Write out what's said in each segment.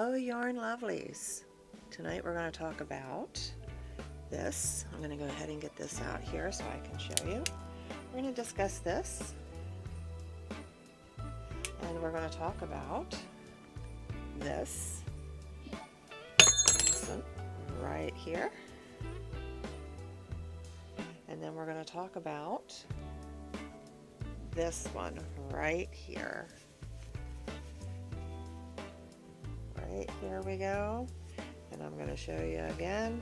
Oh, yarn lovelies. Tonight we're going to talk about this. I'm going to go ahead and get this out here so I can show you. We're going to discuss this, and we're going to talk about this right here, and then we're going to talk about this one right here. Right here we go, and I'm going to show you again.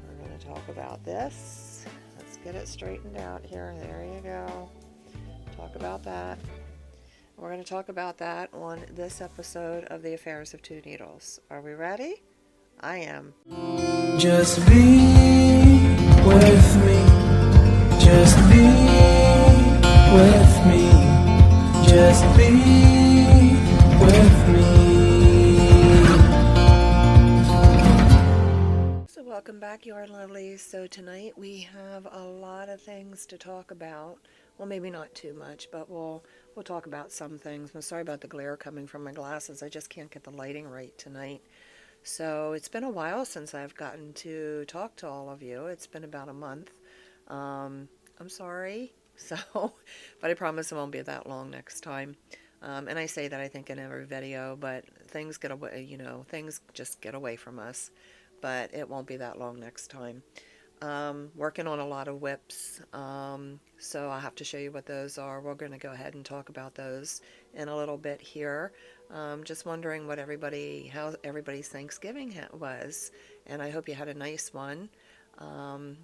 We're going to talk about this. Let's get it straightened out here. There you go. Talk about that. We're going to talk about that on this episode of The Affairs of Two Needles. Are we ready? I am. Just be with me. Just be with me. Just be with me. So welcome back, yarn lovelies. So tonight we have a lot of things to talk about. Well, maybe not too much, but we'll talk about some things. I'm sorry about the glare coming from my glasses. I just can't get the lighting right tonight. So it's been a while since I've gotten to talk to all of you. It's been about a month. I'm sorry. So, but I promise it won't be that long next time. And I say that I think in every video, but things get away, things just get away from us. But it won't be that long next time. Working on a lot of whips, so I'll have to show you what those are. We're going to go ahead and talk about those in a little bit here. Just wondering how everybody's Thanksgiving was, and I hope you had a nice one. A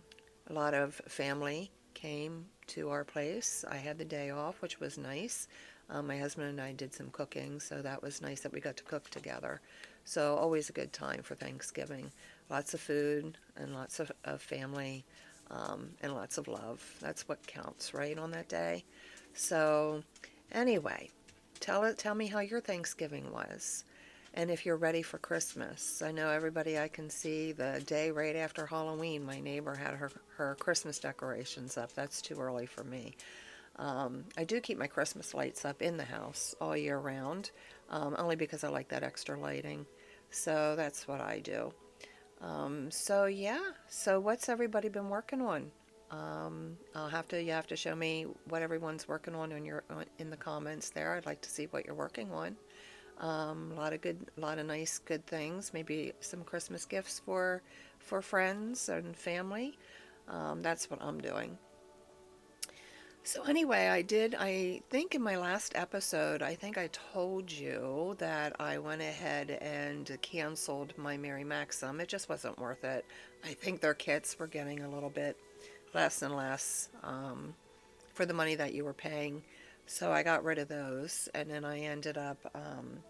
lot of family came to our place. I had the day off, which was nice. My husband and I did some cooking, so that was nice that we got to cook together. So always a good time for Thanksgiving. Lots of food and lots of family and lots of love. That's what counts, right, on that day? So anyway, tell me how your Thanksgiving was. And if you're ready for Christmas. I know everybody, I can see the day right after Halloween, my neighbor had her Christmas decorations up. That's too early for me. I do keep my Christmas lights up in the house all year round, only because I like that extra lighting. So that's what I do. So yeah, so what's everybody been working on? You have to show me what everyone's working on in the comments there. I'd like to see what you're working on. A lot of nice, good things. Maybe some Christmas gifts for friends and family. That's what I'm doing. So anyway, I think in my last episode, I think I told you that I went ahead and canceled my Mary Maxim. It just wasn't worth it. I think their kits were getting a little bit less and less for the money that you were paying. So I got rid of those, and then I ended up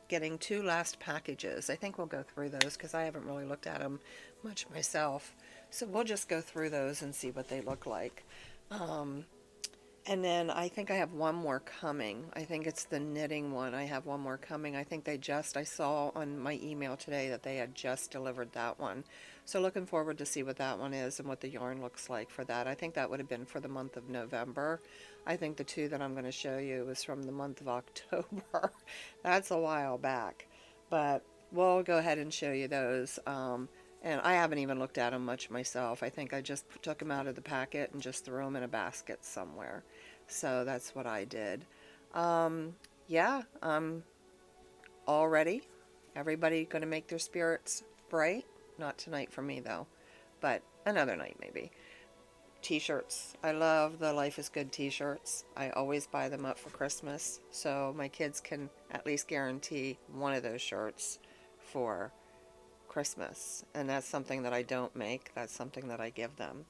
getting 2 last packages. I think we'll go through those because I haven't really looked at them much myself. So we'll just go through those and see what they look like. And then I think I have one more coming. I think it's the knitting one. I have one more coming. I saw on my email today that they had just delivered that one. So looking forward to see what that one is and what the yarn looks like for that. I think that would have been for the month of November. I think the 2 that I'm going to show you is from the month of October. That's a while back. But we'll go ahead and show you those. And I haven't even looked at them much myself. I think I just took them out of the packet and just threw them in a basket somewhere. So that's what I did. Yeah, I'm all ready. Everybody going to make their spirits bright? Not tonight for me, though. But another night, maybe. T-shirts. I love the Life is Good t-shirts. I always buy them up for Christmas. So my kids can at least guarantee one of those shirts for Christmas, and that's something that I don't make. That's something that I give them.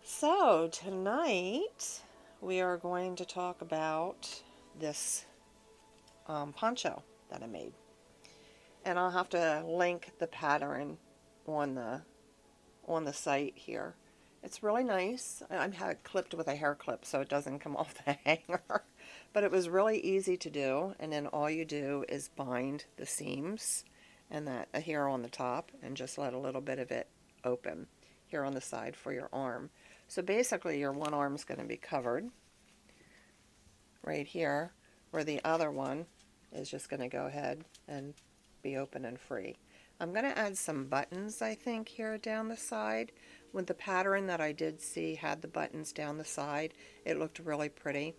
So tonight we are going to talk about this poncho that I made, and I'll have to link the pattern on the site here. It's really nice. I had it clipped with a hair clip so it doesn't come off the hanger, but it was really easy to do. And then all you do is bind the seams and that here on the top, and just let a little bit of it open here on the side for your arm. So basically your one arm's going to be covered right here, where the other one is just going to go ahead and be open and free. I'm going to add some buttons, I think, here down the side. With the pattern that I did see had the buttons down the side, it looked really pretty.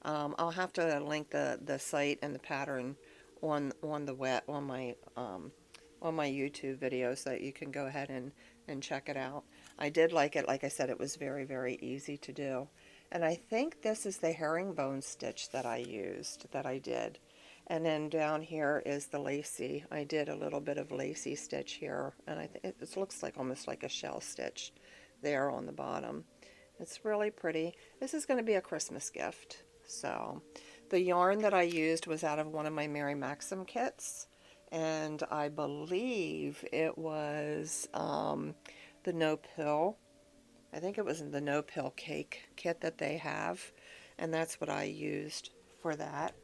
I'll have to link the site and the pattern on my YouTube video so that you can go ahead and check it out. I did like it. Like I said, it was very, very easy to do. And I think this is the herringbone stitch that I did. And then down here is the lacy. I did a little bit of lacy stitch here, and I think it looks like almost like a shell stitch there on the bottom. It's really pretty. This is going to be a Christmas gift. So the yarn that I used was out of one of my Mary Maxim kits, and I believe it was the No Pill. I think it was the No Pill cake kit that they have, and that's what I used for that.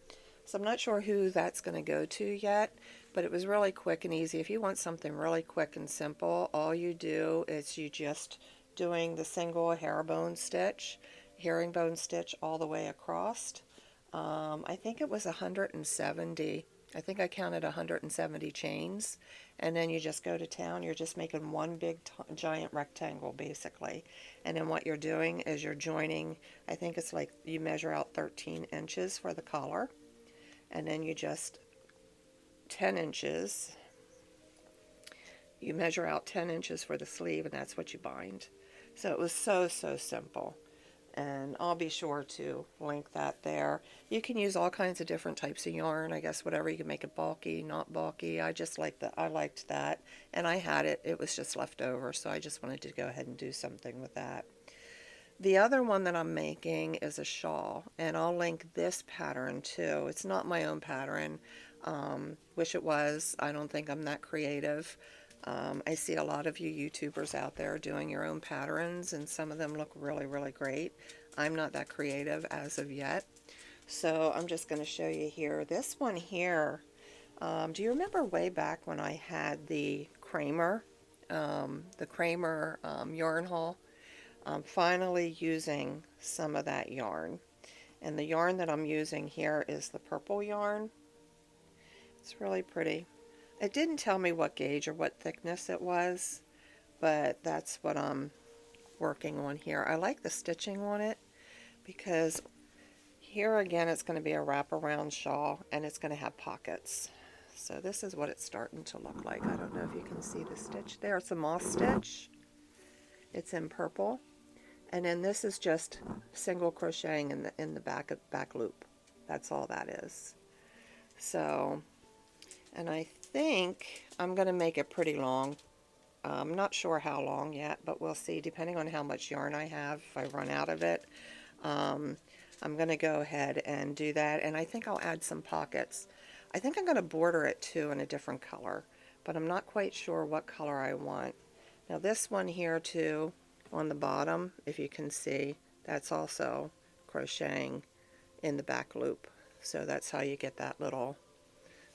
So I'm not sure who that's going to go to yet, but it was really quick and easy. If you want something really quick and simple, all you do is you just doing the single herringbone stitch all the way across. I think it was 170. I think I counted 170 chains, and then you just go to town. You're just making one big giant rectangle basically, and then what you're doing is you're joining. I think it's like you measure out 13 inches for the collar, and then you just 10 inches. You measure out 10 inches for the sleeve, and that's what you bind. So it was so simple. And I'll be sure to link that there. You can use all kinds of different types of yarn. I guess whatever, you can make it bulky, not bulky. I liked that. And I had it. It was just left over, so I just wanted to go ahead and do something with that. The other one that I'm making is a shawl, and I'll link this pattern too. It's not my own pattern. Wish it was. I don't think I'm that creative. I see a lot of you YouTubers out there doing your own patterns, and some of them look really, really great. I'm not that creative as of yet. So I'm just going to show you here. This one here, do you remember way back when I had the Kramer yarn haul? I'm finally using some of that yarn. And the yarn that I'm using here is the purple yarn. It's really pretty. It didn't tell me what gauge or what thickness it was, but that's what I'm working on here. I like the stitching on it because here again it's going to be a wraparound shawl, and it's going to have pockets. So this is what it's starting to look like. I don't know if you can see the stitch there. It's a moss stitch. It's in purple. And then this is just single crocheting in the back loop. That's all that is. So, and I think I'm going to make it pretty long. I'm not sure how long yet, but we'll see depending on how much yarn I have. If I run out of it, I'm going to go ahead and do that. And I think I'll add some pockets. I think I'm going to border it too in a different color, but I'm not quite sure what color I want. Now this one here too, on the bottom, if you can see, that's also crocheting in the back loop. So that's how you get that little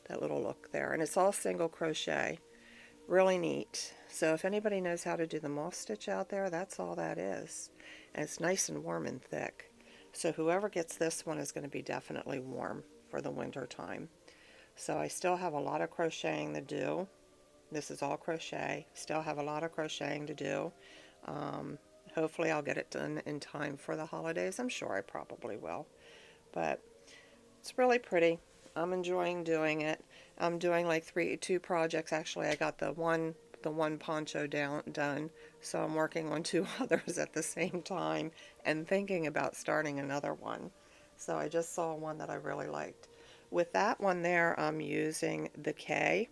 look there. And it's all single crochet. Really neat. So if anybody knows how to do the moss stitch out there, that's all that is. And it's nice and warm and thick. So whoever gets this one is going to be definitely warm for the winter time. So I still have a lot of crocheting to do. This is all crochet. Still have a lot of crocheting to do. Hopefully I'll get it done in time for the holidays. I'm sure I probably will. But it's really pretty. I'm enjoying doing it. I'm doing like two projects. Actually, I got the one poncho done, so I'm working on 2 others at the same time and thinking about starting another one. So I just saw one that I really liked. With that one there, I'm using the K.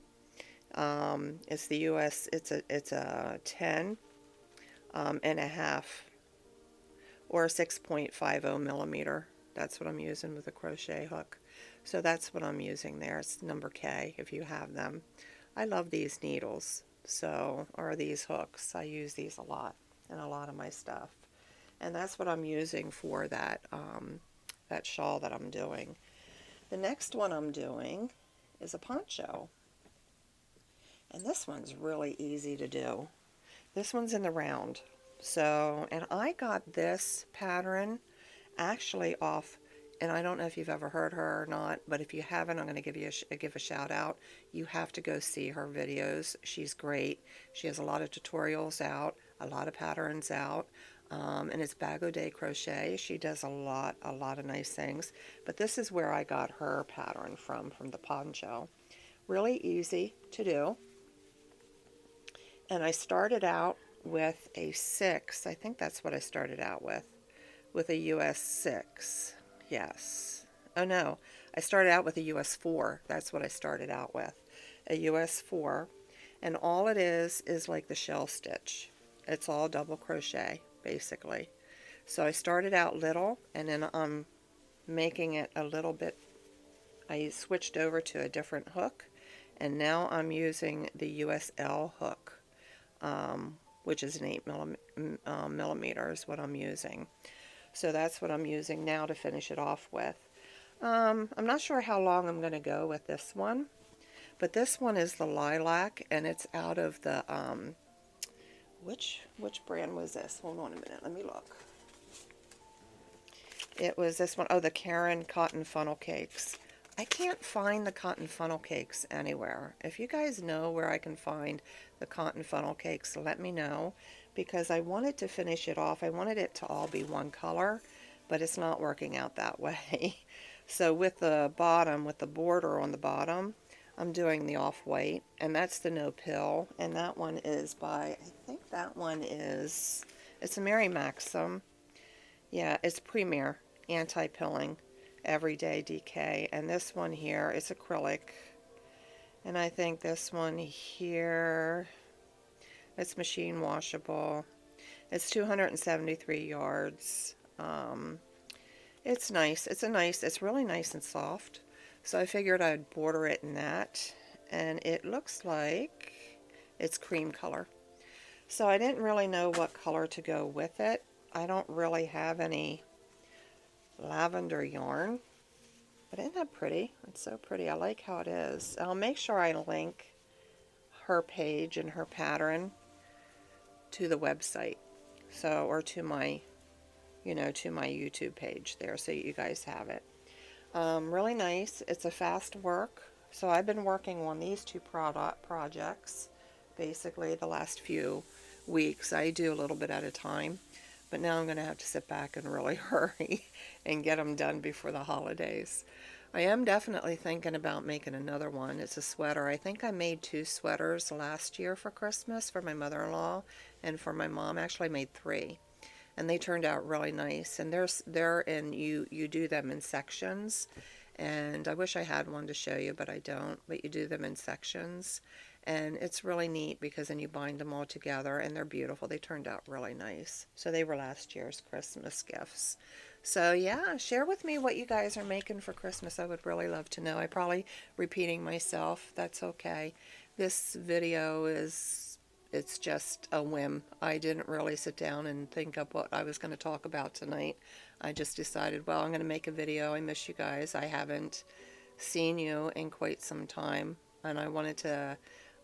It's the US. It's a 10 and a half or 6.50 millimeter. That's what I'm using with a crochet hook. So that's what I'm using there. It's number K if you have them. I love these needles, or these hooks. I use these a lot in a lot of my stuff. And that's what I'm using for that shawl that I'm doing. The next one I'm doing is a poncho. And this one's really easy to do. This one's in the round. So, and I got this pattern actually off and I don't know if you've ever heard her or not, but if you haven't, I'm going to give you give a shout out. You have to go see her videos. She's great. She has a lot of tutorials out, a lot of patterns out, and it's Bag O Day Crochet. She does a lot of nice things. But this is where I got her pattern from the poncho. Really easy to do. And I started out with a 6. I think that's what I started out with a US 6. Yes. Oh no, I started out with a US 4. That's what I started out with. A US 4. And all it is like the shell stitch. It's all double crochet, basically. So I started out little, and then I'm making it a little bit. I switched over to a different hook, and now I'm using the USL hook, which is an 8 millimeter is what I'm using. So that's what I'm using now to finish it off with. I'm not sure how long I'm going to go with this one, but this one is the lilac, and it's out of the, which brand was this? Hold on a minute, let me look. It was this one, oh, the Karen Cotton Funnel Cakes. I can't find the cotton funnel cakes anywhere. If you guys know where I can find the cotton funnel cakes, let me know, because I wanted to finish it off. I wanted it to all be one color, but it's not working out that way. So with the bottom, with the border on the bottom, I'm doing the off-white, and that's the No Pill, and that one is by, I think that one is, it's a Mary Maxim. Yeah, it's Premier Anti-Pilling Everyday DK, and this one here is acrylic, and I think this one here, it's machine washable. It's 273 yards. It's nice. It's really nice and soft. So I figured I'd border it in that, and it looks like it's cream color. So I didn't really know what color to go with it. I don't really have any lavender yarn, but isn't that pretty? It's so pretty. I like how it is. I'll make sure I link her page and her pattern to the website, so, or to my, to my YouTube page there, so you guys have it. Really nice. It's a fast work. So I've been working on these two projects basically the last few weeks. I do a little bit at a time, but now I'm going to have to sit back and really hurry and get them done before the holidays. I am definitely thinking about making another one. It's a sweater. I think I made 2 sweaters last year for Christmas for my mother-in-law and for my mom. Actually, I made 3. And they turned out really nice. And they're in, you do them in sections. And I wish I had one to show you, but I don't. But you do them in sections. And it's really neat because then you bind them all together, and they're beautiful. They turned out really nice. So they were last year's Christmas gifts. So yeah, share with me what you guys are making for Christmas. I would really love to know. I'm probably repeating myself. That's okay. This video it's just a whim. I didn't really sit down and think up what I was going to talk about tonight. I just decided, well, I'm going to make a video. I miss you guys. I haven't seen you in quite some time, and I wanted to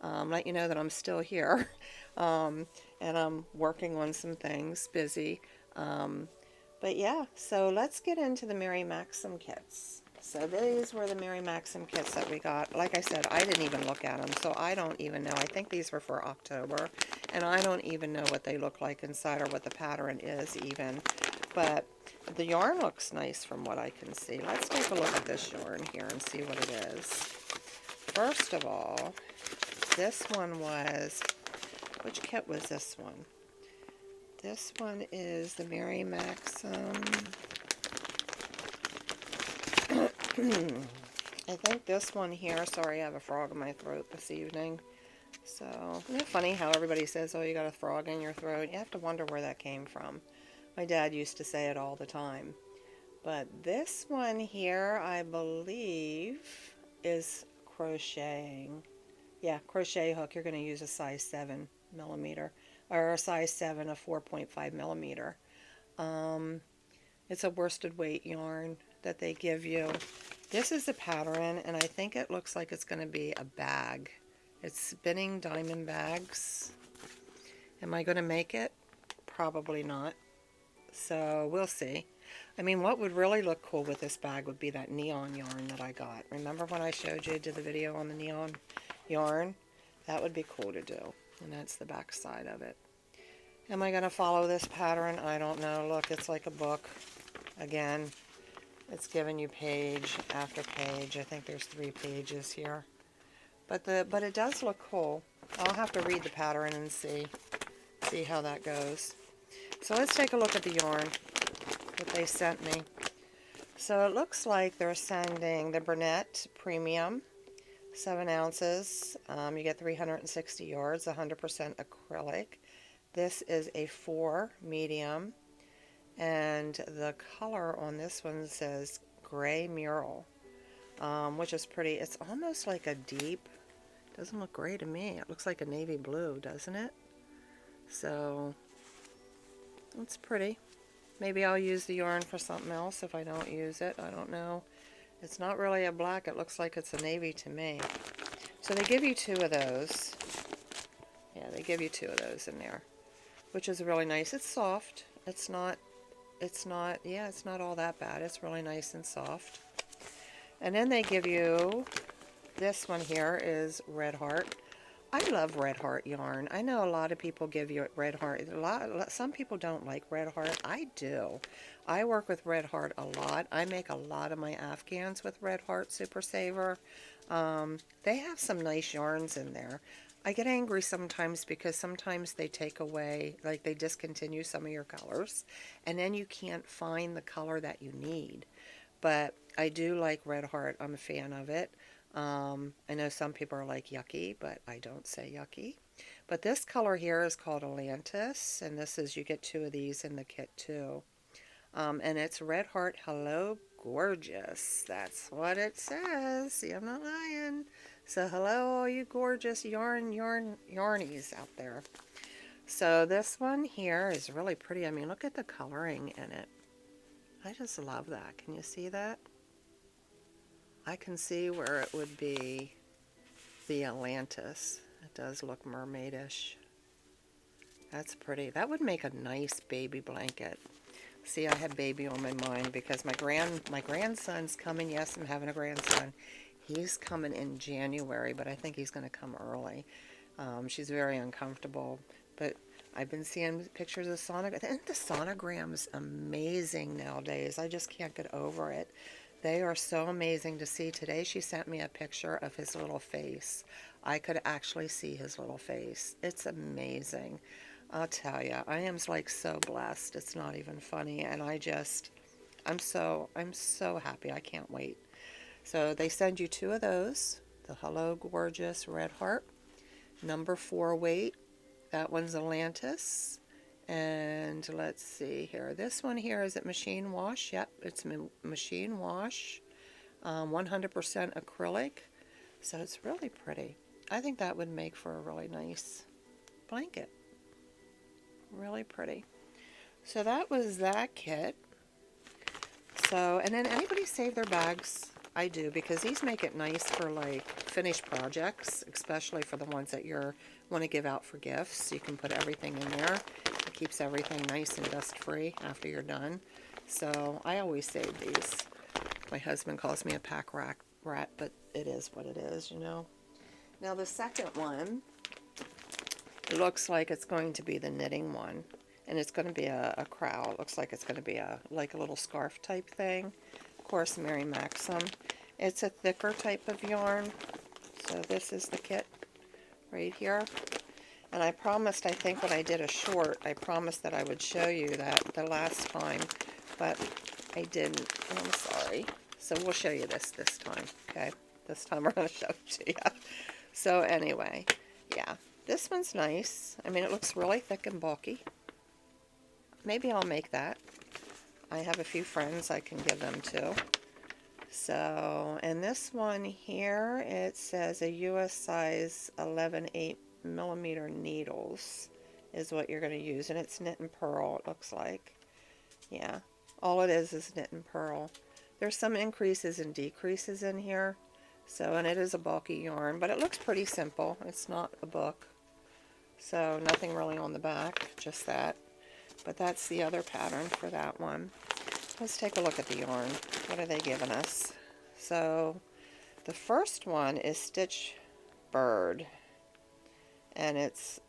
let you know that I'm still here, and I'm working on some things, busy. But yeah, so let's get into the Mary Maxim kits. So these were the Mary Maxim kits that we got. Like I said, I didn't even look at them, so I don't even know. I think these were for October, and I don't even know what they look like inside or what the pattern is even. But the yarn looks nice from what I can see. Let's take a look at this yarn here and see what it is. First of all, this one was, which kit was this one? This one is the Mary Maxim. I think this one here, sorry, I have a frog in my throat this evening. So, isn't it funny how everybody says, oh, you got a frog in your throat? You have to wonder where that came from. My dad used to say it all the time. But this one here, I believe, is crocheting. Yeah, crochet hook. You're going to use a size 7 millimeter, or a size 7, a 4.5 millimeter. It's a worsted weight yarn that they give you. This is the pattern, and I think it looks like it's going to be a bag. It's spinning diamond bags. Am I going to make it? Probably not. So we'll see. I mean, what would really look cool with this bag would be that neon yarn that I got. Remember when I showed you, did the video on the neon yarn? That would be cool to do. And that's the back side of it. Am I going to follow this pattern? I don't know. Look, it's like a book. Again, it's giving you page after page. I think there's 3 pages here. But it does look cool. I'll have to read the pattern and see how that goes. So let's take a look at the yarn that they sent me. So it looks like they're sending the Burnett Premium, 7 ounces. You get 360 yards, 100% acrylic. This is a 4 medium, and the color on this one says Gray Mural, which is pretty. It's almost like a deep, doesn't look gray to me. It looks like a navy blue, doesn't it? So it's pretty. Maybe I'll use the yarn for something else if I don't use it. I don't know. It's not really a black. It looks like it's a navy to me. So they give you 2 of those. Yeah, they give you 2 of those in there, which is really nice. It's soft. It's not all that bad. It's really nice and soft. And then they give you, this one here is Red Heart. I love Red Heart yarn. I know a lot of people give you Red Heart. Some people don't like Red Heart. I do. I work with Red Heart a lot. I make a lot of my Afghans with Red Heart Super Saver. They have some nice yarns in there. I get angry sometimes because sometimes they take away, like they discontinue some of your colors, and then you can't find the color that you need. But I do like Red Heart. I'm a fan of it. I know some people are like yucky, but I don't say yucky. But this color here is called Atlantis, and this is, you get 2 of these in the kit too. And it's Red Heart Hello Gorgeous. That's what it says. See, I'm not lying. So hello, all you gorgeous yarnies out there. So this one here is really pretty. I mean, look at the coloring in it. I just love that. Can you see that? I can see where it would be the Atlantis. It does look mermaidish. That's pretty. That would make a nice baby blanket. See, I had baby on my mind because my grandson's coming. Yes, I'm having a grandson. He's coming in January, but I think he's going to come early. She's very uncomfortable, but I've been seeing pictures of sonogram. And the sonogram's amazing nowadays. I just can't get over it. They are so amazing to see. Today she sent me a picture of his little face. I could actually see his little face. It's amazing. I'll tell you, I am like so blessed. It's not even funny. And I'm so happy. I can't wait. So they send you 2 of those. The Hello Gorgeous Red Heart. Number 4 weight. That one's Atlantis. And let's see here. This one here, is it machine wash? Yep, it's machine wash. 100% acrylic. So it's really pretty. I think that would make for a really nice blanket. Really pretty. So that was that kit. So, and then anybody save their bags? I do, because these make it nice for like finished projects, especially for the ones that you want to give out for gifts. You can put everything in there. It keeps everything nice and dust-free after you're done. So I always save these. My husband calls me a pack rat, but it is what it is, you know. Now the second one, it looks like it's going to be the knitting one. And it's going to be a crow. It looks like it's going to be like a little scarf type thing. Of course, Mary Maxim. It's a thicker type of yarn. So this is the kit right here. And I promised, I think when I did a short, I promised that I would show you that the last time, but I didn't. I'm sorry. So we'll show you this time, okay? This time we're going to show it to you. So anyway, yeah, this one's nice. I mean, it looks really thick and bulky. Maybe I'll make that. I have a few friends I can give them to. So, and this one here, it says a US size 11/8 millimeter needles is what you're going to use. And it's knit and purl, it looks like. Yeah, all it is knit and purl. There's some increases and decreases in here. So, and it is a bulky yarn, but it looks pretty simple. It's not a book. So, nothing really on the back, just that. But that's the other pattern for that one. let's take a look at the yarn. What are they giving us? So the first one is Stitch Bird, and it's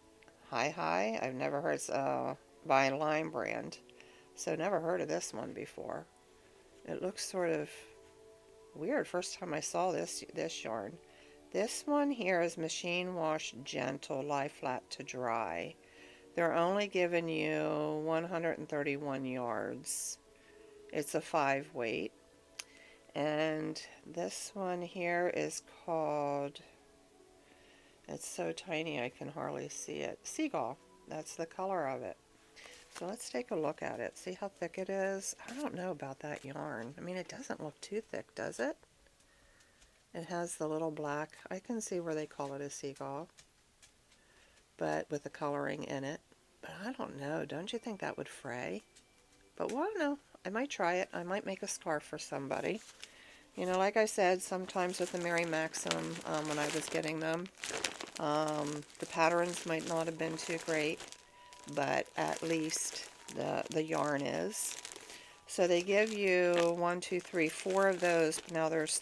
Hi. I've never heard. It's by Line brand, so never heard of this one before. It looks sort of weird. First time I saw this yarn. This one here is Machine Wash Gentle, lie flat to dry. They're only giving you 131 yards. It's a 5 weight. And this one here is called, it's so tiny I can hardly see it, Seagull. That's the color of it. So let's take a look at it. See how thick it is? I don't know about that yarn. I mean, it doesn't look too thick, does it? It has the little black. I can see where they call it a Seagull, but with the coloring in it. But I don't know. Don't you think that would fray? But well, no. I might try it. I might make a scarf for somebody. You know, like I said, sometimes with the Mary Maxim, when I was getting them, the patterns might not have been too great, but at least the yarn is. So they give you 1, 2, 3, 4 of those. Now there's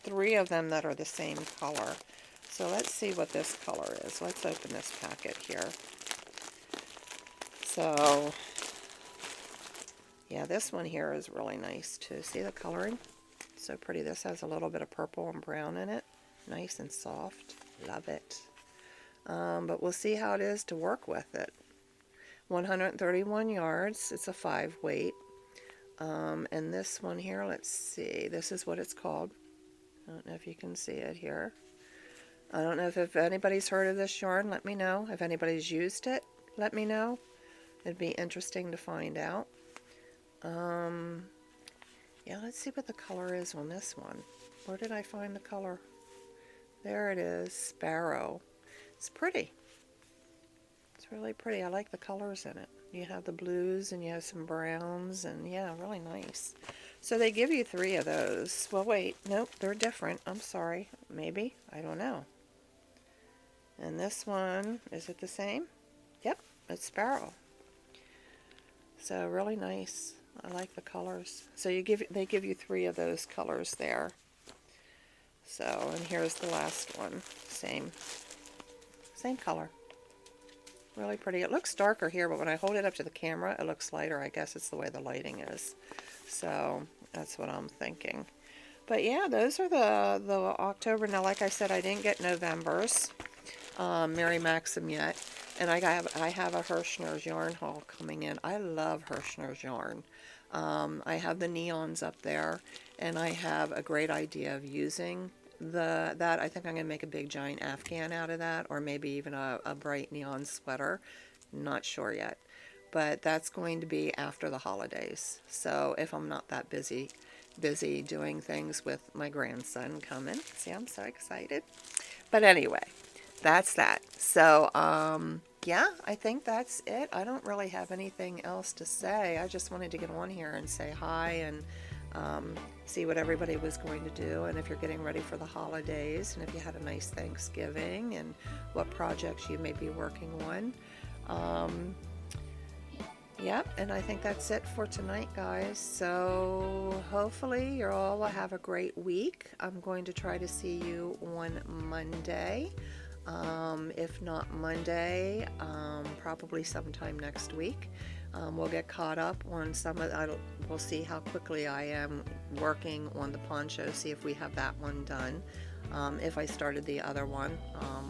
3 of them that are the same color. So let's see what this color is. Let's open this packet here. So, yeah, this one here is really nice too. See the coloring? So pretty. This has a little bit of purple and brown in it. Nice and soft. Love it. But we'll see how it is to work with it. 131 yards. It's a 5 weight. And this one here, let's see. This is what it's called. I don't know if you can see it here. I don't know if anybody's heard of this yarn. Let me know. If anybody's used it, let me know. It'd be interesting to find out. Yeah, let's see what the color is on this one. Where did I find the color? There it is, Sparrow. It's pretty. It's really pretty. I like the colors in it. You have the blues and you have some browns, and yeah, really nice. So they give you 3 of those. Well, wait, nope, they're different. I'm sorry. Maybe. I don't know. And this one, is it the same? Yep, it's Sparrow. So really nice. I like the colors. So they give you 3 of those colors there. So, and here's the last one. Same color. Really pretty. It looks darker here, but when I hold it up to the camera, it looks lighter. I guess it's the way the lighting is. So that's what I'm thinking. But yeah, those are the October. Now, like I said, I didn't get November's Mary Maxim yet. And I have a Hirschner's yarn haul coming in. I love Hirschner's yarn. I have the neons up there, and I have a great idea of using that. I think I'm going to make a big giant Afghan out of that, or maybe even a bright neon sweater. Not sure yet. But that's going to be after the holidays. So if I'm not that busy doing things with my grandson coming. See, I'm so excited. But anyway, that's that. So, yeah, I think that's it. I don't really have anything else to say. I just wanted to get on here and say hi and see what everybody was going to do, and if you're getting ready for the holidays, and if you had a nice Thanksgiving, and what projects you may be working on. Yep, and I think that's it for tonight, guys. So hopefully you all will have a great week. I'm going to try to see you on Monday. If not Monday, probably sometime next week. We'll get caught up on we'll see how quickly I am working on the poncho, see if we have that one done. If I started the other one,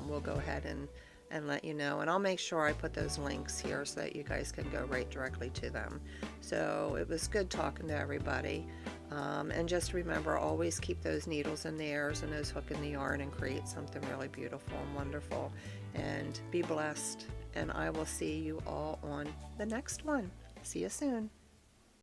we'll go ahead and let you know, and I'll make sure I put those links here so that you guys can go right directly to them. So it was good talking to everybody, and just remember, always keep those needles in the airs and those hook in the yarn and create something really beautiful and wonderful, and be blessed, and I will see you all on the next one. See you soon.